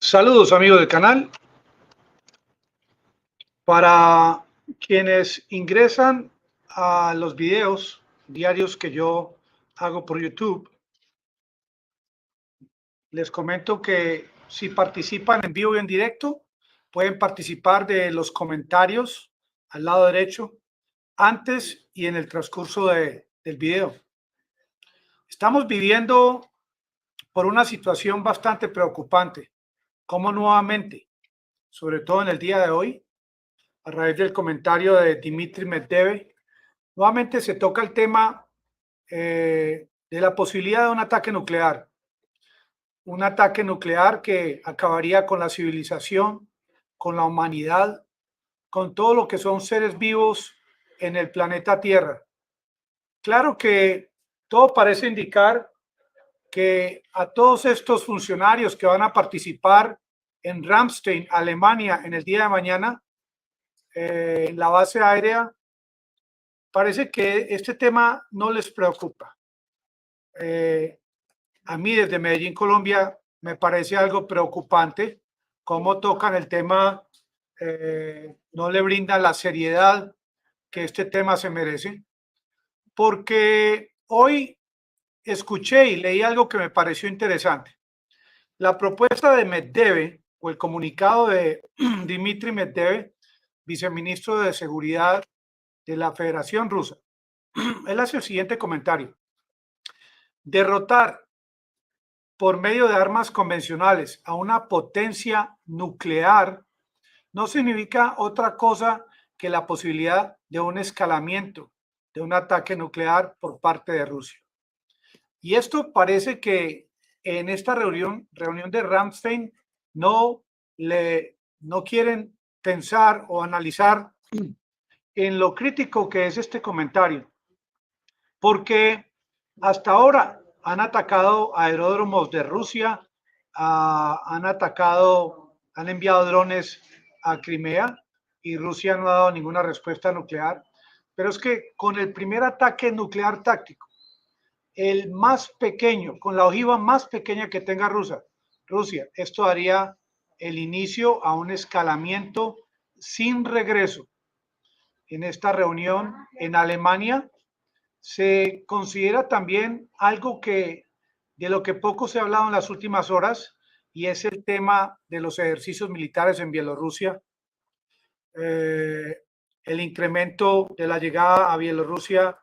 Saludos amigos del canal. Para quienes ingresan a los videos diarios que yo hago por YouTube, les comento que si participan en vivo y en directo, pueden participar de los comentarios al lado derecho, antes y en el transcurso del video. Estamos viviendo por una situación bastante preocupante, como nuevamente, sobre todo en el día de hoy, a raíz del comentario de Dmitry Medvedev, nuevamente se toca el tema de la posibilidad de un ataque nuclear que acabaría con la civilización, con la humanidad, con todo lo que son seres vivos en el planeta Tierra. Claro que todo parece indicar que a todos estos funcionarios que van a participar en Ramstein, Alemania, en el día de mañana, en la base aérea, parece que este tema no les preocupa. A mí desde Medellín, Colombia, me parece algo preocupante cómo tocan el tema, no le brindan la seriedad que este tema se merece, porque hoy escuché y leí algo que me pareció interesante. La propuesta de Medvedev o el comunicado de Dmitry Medvedev, viceministro de Seguridad de la Federación Rusa, él hace el siguiente comentario: derrotar por medio de armas convencionales a una potencia nuclear no significa otra cosa que la posibilidad de un escalamiento, de un ataque nuclear por parte de Rusia. Y esto parece que en esta reunión de Ramstein no quieren pensar o analizar en lo crítico que es este comentario, porque hasta ahora han atacado aeródromos de Rusia, han enviado drones a Crimea y Rusia no ha dado ninguna respuesta nuclear. Pero es que con el primer ataque nuclear táctico, el más pequeño, con la ojiva más pequeña que tenga Rusia, esto daría el inicio a un escalamiento sin regreso. En esta reunión en Alemania se considera también algo de lo que poco se ha hablado en las últimas horas, y es el tema de los ejercicios militares en Bielorrusia, el incremento de la llegada a Bielorrusia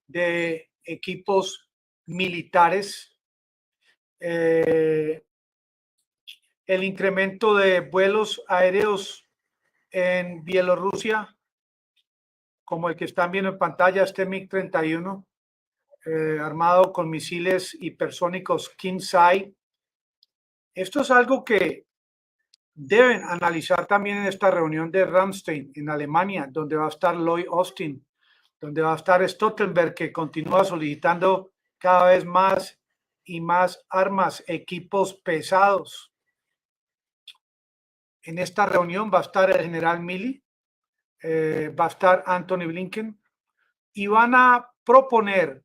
de equipos militares, el incremento de vuelos aéreos en Bielorrusia, como el que están viendo en pantalla, este MiG-31, armado con misiles hipersónicos Kinsai. Esto es algo que deben analizar también en esta reunión de Ramstein en Alemania, donde va a estar Lloyd Austin, donde va a estar Stoltenberg, que continúa solicitando cada vez más y más armas, equipos pesados. En esta reunión va a estar el general Milley, va a estar Anthony Blinken, y van a proponer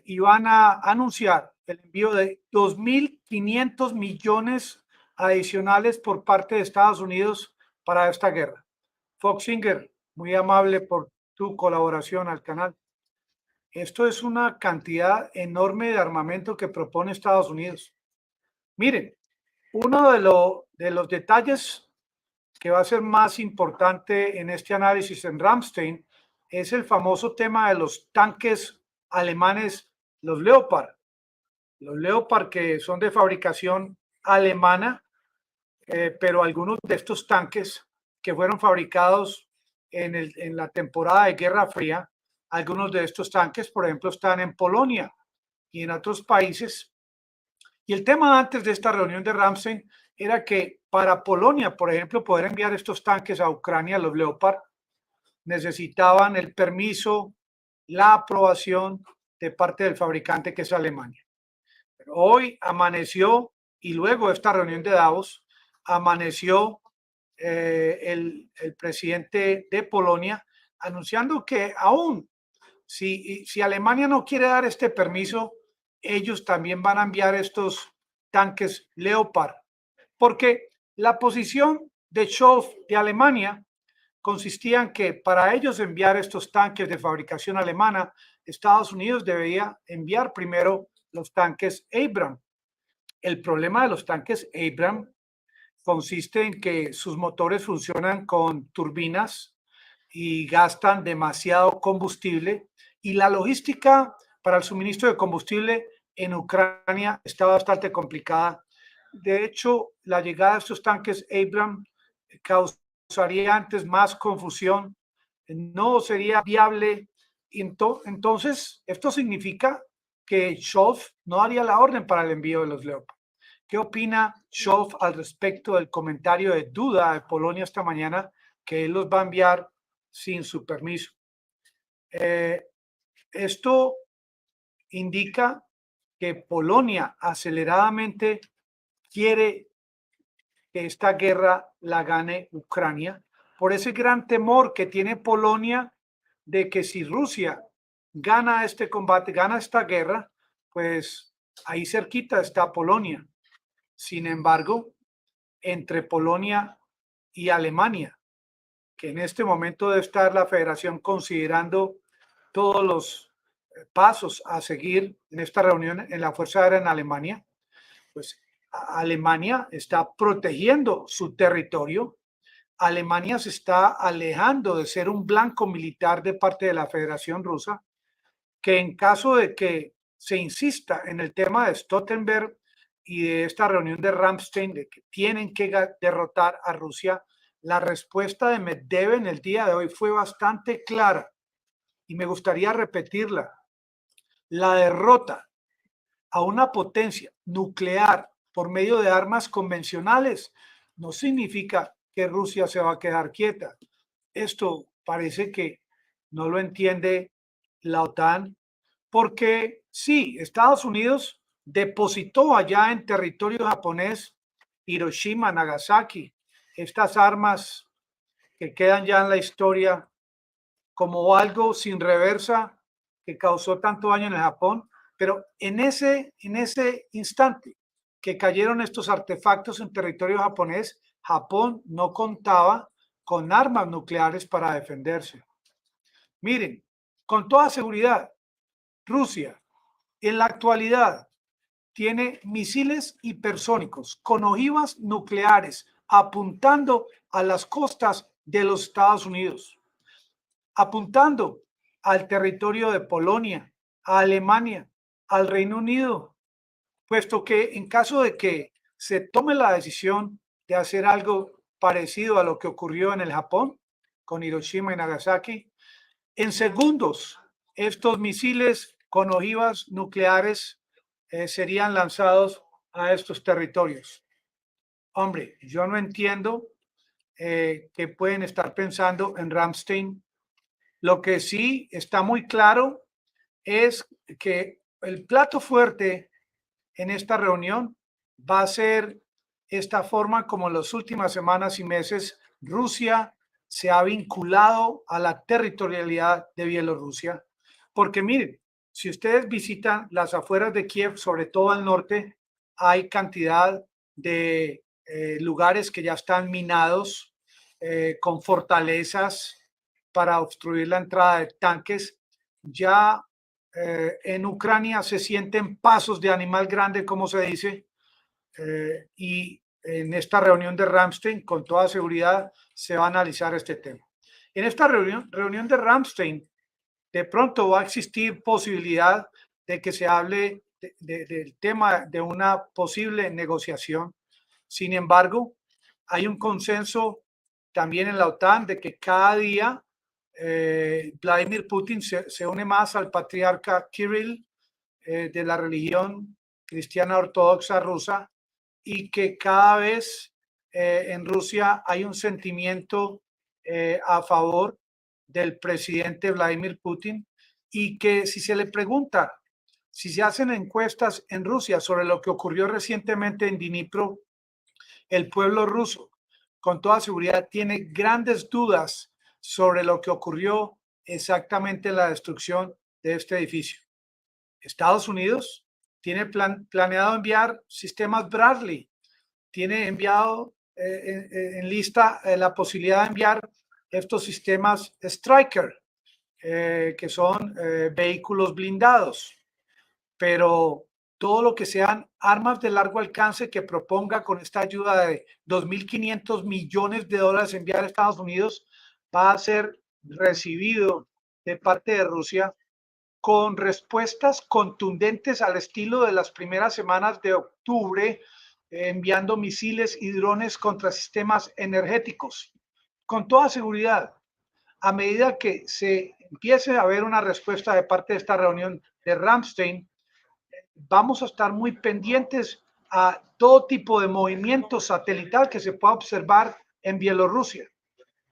y van a anunciar el envío de 2.500 millones adicionales por parte de Estados Unidos para esta guerra. Fox Singer, muy amable por tu colaboración al canal. Esto es una cantidad enorme de armamento que propone Estados Unidos. Miren, uno de los detalles que va a ser más importante en este análisis en Ramstein es el famoso tema de los tanques alemanes, los Leopard. Los Leopard, que son de fabricación alemana, pero algunos de estos tanques que fueron fabricados en la temporada de Guerra Fría, algunos de estos tanques, por ejemplo, están en Polonia y en otros países. Y el tema antes de esta reunión de Ramstein era que para Polonia, por ejemplo, poder enviar estos tanques a Ucrania, los Leopard, necesitaban el permiso, la aprobación de parte del fabricante, que es Alemania. Pero hoy amaneció, y luego de esta reunión de Davos, amaneció el presidente de Polonia anunciando que aún si Alemania no quiere dar este permiso, ellos también van a enviar estos tanques Leopard porque la posición de Scholz de Alemania consistía en que para ellos enviar estos tanques de fabricación alemana, Estados Unidos debía enviar primero los tanques Abrams. El problema de los tanques Abrams consiste en que sus motores funcionan con turbinas y gastan demasiado combustible, y la logística para el suministro de combustible en Ucrania está bastante complicada. De hecho, la llegada de estos tanques Abrams causaría antes más confusión, no sería viable. Entonces, esto significa que Scholz no daría la orden para el envío de los Leopard. ¿Qué opina Scholz al respecto del comentario de duda de Polonia esta mañana, que él los va a enviar sin su permiso? Esto indica que Polonia aceleradamente quiere que esta guerra la gane Ucrania, por ese gran temor que tiene Polonia de que si Rusia gana este combate, gana esta guerra, pues ahí cerquita está Polonia. Sin embargo, entre Polonia y Alemania, que en este momento debe estar la federación considerando todos los pasos a seguir en esta reunión en la Fuerza Aérea en Alemania, pues Alemania está protegiendo su territorio. Alemania se está alejando de ser un blanco militar de parte de la Federación Rusa, que en caso de que se insista en el tema de Stoltenberg y de esta reunión de Ramstein, de que tienen que derrotar a Rusia, la respuesta de Medvedev en el día de hoy fue bastante clara y me gustaría repetirla. La derrota a una potencia nuclear por medio de armas convencionales no significa que Rusia se va a quedar quieta. Esto parece que no lo entiende la OTAN, porque sí, Estados Unidos depositó allá en territorio japonés Hiroshima, Nagasaki, estas armas que quedan ya en la historia como algo sin reversa que causó tanto daño en el Japón, pero en ese instante que cayeron estos artefactos en territorio japonés, Japón no contaba con armas nucleares para defenderse. Miren, con toda seguridad, Rusia en la actualidad tiene misiles hipersónicos con ojivas nucleares apuntando a las costas de los Estados Unidos, apuntando al territorio de Polonia, a Alemania, al Reino Unido, puesto que en caso de que se tome la decisión de hacer algo parecido a lo que ocurrió en el Japón con Hiroshima y Nagasaki, en segundos estos misiles con ojivas nucleares serían lanzados a estos territorios. Hombre, yo no entiendo que pueden estar pensando en Ramstein. Lo que sí está muy claro es que el plato fuerte en esta reunión va a ser esta forma como en las últimas semanas y meses Rusia se ha vinculado a la territorialidad de Bielorrusia. Porque miren, si ustedes visitan las afueras de Kiev, sobre todo al norte, hay cantidad de lugares que ya están minados con fortalezas para obstruir la entrada de tanques. Ya en Ucrania se sienten pasos de animal grande, como se dice, y en esta reunión de Ramstein, con toda seguridad, se va a analizar este tema. En esta reunión de Ramstein, de pronto va a existir posibilidad de que se hable del tema de una posible negociación. Sin embargo, hay un consenso también en la OTAN de que cada día Vladimir Putin se une más al patriarca Kirill de la religión cristiana ortodoxa rusa, y que cada vez en Rusia hay un sentimiento a favor del presidente Vladimir Putin, y que si se le pregunta, si se hacen encuestas en Rusia sobre lo que ocurrió recientemente en Dnipro, el pueblo ruso con toda seguridad tiene grandes dudas sobre lo que ocurrió exactamente en la destrucción de este edificio. Estados Unidos tiene planeado enviar sistemas Bradley tiene enviado en lista la posibilidad de enviar estos sistemas Striker, que son vehículos blindados, pero todo lo que sean armas de largo alcance que proponga con esta ayuda de 2.500 millones de dólares enviar a Estados Unidos va a ser recibido de parte de Rusia con respuestas contundentes al estilo de las primeras semanas de octubre, enviando misiles y drones contra sistemas energéticos. Con toda seguridad, a medida que se empiece a ver una respuesta de parte de esta reunión de Ramstein, vamos a estar muy pendientes a todo tipo de movimiento satelital que se pueda observar en Bielorrusia,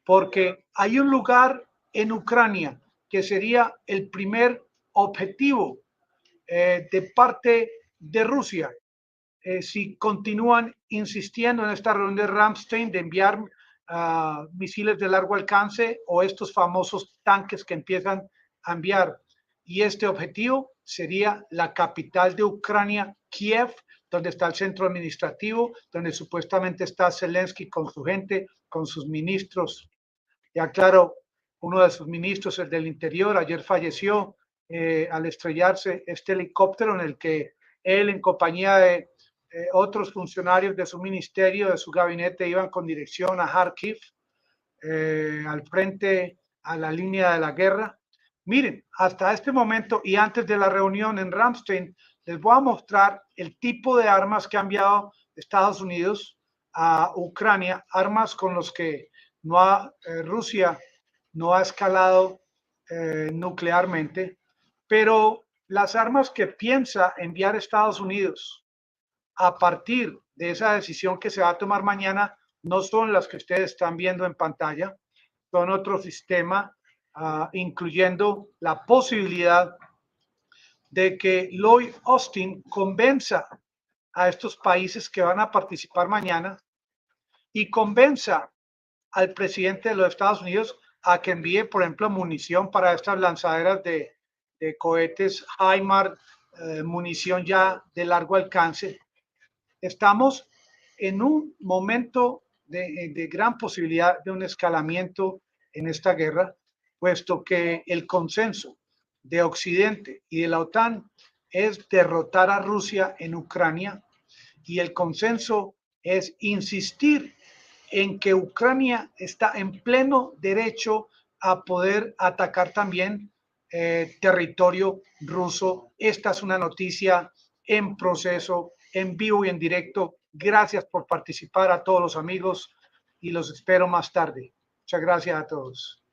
porque hay un lugar en Ucrania que sería el primer objetivo de parte de Rusia si continúan insistiendo en esta reunión de Ramstein de enviar misiles de largo alcance o estos famosos tanques que empiezan a enviar. Y este objetivo sería la capital de Ucrania, Kiev, donde está el centro administrativo, donde supuestamente está Zelensky con su gente, con sus ministros. Ya claro, uno de sus ministros, el del Interior, ayer falleció al estrellarse este helicóptero en el que él, en compañía de otros funcionarios de su ministerio, de su gabinete, iban con dirección a Kharkiv, al frente, a la línea de la guerra. Miren, hasta este momento y antes de la reunión en Ramstein, les voy a mostrar el tipo de armas que ha enviado Estados Unidos a Ucrania, armas con los que Rusia no ha escalado nuclearmente, pero las armas que piensa enviar Estados Unidos a partir de esa decisión que se va a tomar mañana no son las que ustedes están viendo en pantalla, son otro sistema, incluyendo la posibilidad de que Lloyd Austin convenza a estos países que van a participar mañana y convenza al presidente de los Estados Unidos a que envíe, por ejemplo, munición para estas lanzaderas de cohetes HIMARS, munición ya de largo alcance. Estamos en un momento de gran posibilidad de un escalamiento en esta guerra, puesto que el consenso de Occidente y de la OTAN es derrotar a Rusia en Ucrania y el consenso es insistir en que Ucrania está en pleno derecho a poder atacar también territorio ruso. Esta es una noticia en proceso, en vivo y en directo. Gracias por participar a todos los amigos y los espero más tarde. Muchas gracias a todos.